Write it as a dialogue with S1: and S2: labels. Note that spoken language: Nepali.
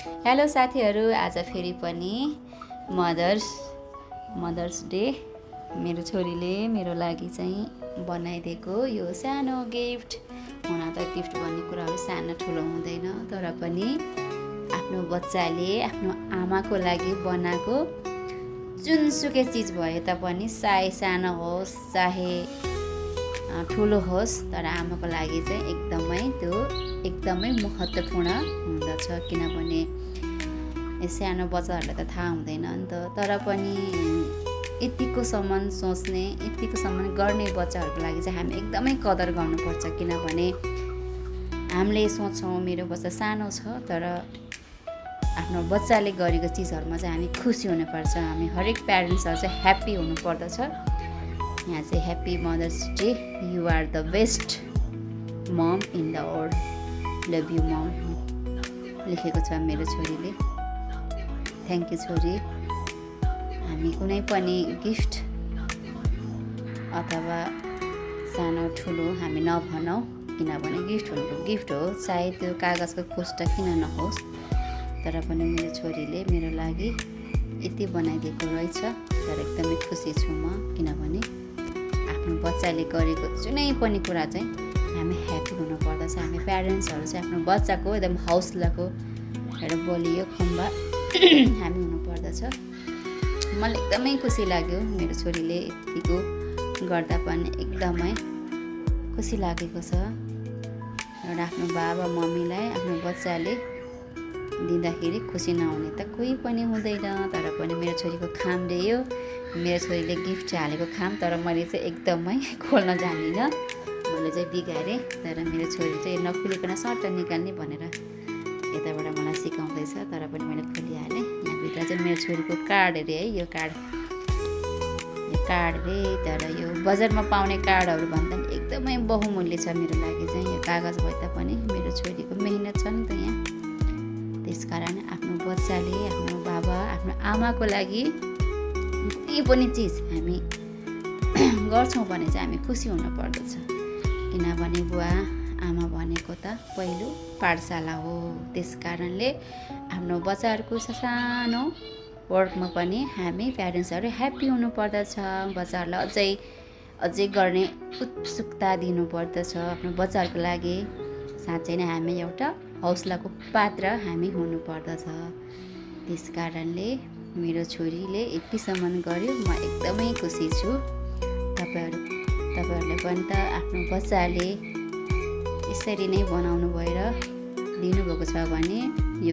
S1: हेलो साथीहरू, आज फेरि पनि मदर्स डे मेरो छोरीले मेरो लागि चाहिँ बनाइदिएको यो सानो गिफ्ट। हुन त गिफ्ट भन्ने कुराहरू सानो ठुलो हुँदैन, तर पनि आफ्नो बच्चाले आफ्नो आमाको लागि बनाएको जुनसुकै चिज भए तापनि चाहे सानो होस् चाहे ठुलो होस्, तर आमाको लागि चाहिँ एकदमै महत्त्वपूर्ण हुँदछ। किनभने सानो बच्चाहरूलाई त थाहा हुँदैन नि त, तर पनि यतिकोसम्म सोच्ने यतिकोसम्म गर्ने बच्चाहरूको लागि चाहिँ हामी एकदमै कदर गर्नुपर्छ। किनभने हामीले सोच्छौँ मेरो बच्चा सानो छ, तर आफ्नो बच्चाले गरेको चिजहरूमा चाहिँ हामी खुसी हुनुपर्छ। हामी हरेक प्यारेन्ट्सहरू चाहिँ ह्याप्पी हुनुपर्दछ। यहाँ चाहिँ happy mother's day, you are the best mum in the world, love you mum लेखेको छ मेरो छोरीले। थ्याङ्क यू छोरी। हामी कुनै पनि गिफ्ट अथवा सानो ठुलो हामी नभनौँ, किनभने गिफ्ट भनेको गिफ्ट हो, चाहे त्यो कागजको खोस्टा किन नहोस्। तर पनि मेरो छोरीले मेरो लागि यति बनाइदिएको रहेछ, तर एकदमै खुसी छु म। किनभने आफ्नो बच्चाले गरेको जुनै पनि कुरा चाहिँ हामी ह्याप्पी हुनुपर्दछ। हामी प्यारेन्ट्सहरू चाहिँ आफ्नो बच्चाको एकदम हौसलाको एउटा बलियो खम्बा हामी हुनुपर्दछ। मलाई एकदमै खुसी लाग्यो मेरो छोरीले यतिको गर्दा पनि एकदमै खुसी लागेको छ। एउटा आफ्नो बाबा मम्मीलाई आफ्नो बच्चाले दिँदाखेरि खुसी नहुने त कोही पनि हुँदैन। तर पनि मेरो छोरीको खामले यो मेरो छोरीले गिफ्ट हालेको खाम, तर मैले चाहिँ एकदमै खोल्न जानिनँ, मैले चाहिँ बिगारेँ। तर मेरो छोरी चाहिँ नखुलिकन सट्ट निकाल्ने भनेर यताबाट मलाई सिकाउँदैछ, तर पनि मैले खोलिहालेँ। यहाँभित्र चाहिँ मेरो छोरीको कार्ड अरे है, यो कार्ड रे। तर यो बजारमा पाउने कार्डहरू भन्दा पनि एकदमै बहुमूल्य छ मेरो लागि चाहिँ। यो कागज भए तापनि मेरो छोरीको मेहनत छ नि त यहाँ। त्यसकारण आफ्नो बच्चाले आफ्नो बाबा आफ्नो आमाको लागि कुनै पनि चिज हामी गर्छौँ भने चाहिँ हामी खुसी हुनुपर्दछ। किनभने बुवा आमा भनेको त पहिलो पाठशाला हो। त्यस कारणले आफ्नो बच्चाहरूको सानो वर्कमा पनि हामी प्यारेन्ट्सहरू ह्याप्पी हुनुपर्दछ। बच्चाहरूलाई अझै गर्ने उत्सुकता दिनुपर्दछ आफ्नो बच्चाहरूको लागि। साँच्चै नै हामी एउटा हौसलाको पात्र हामी हुनुपर्दछ। त्यस कारणले मेरो छोरीले यतिसम्म गर्यो, म एकदमै खुसी छु। तपाईँहरूले पनि त आफ्नो बच्चाले यसरी नै बनाउनु भएर दिनुभएको छ भने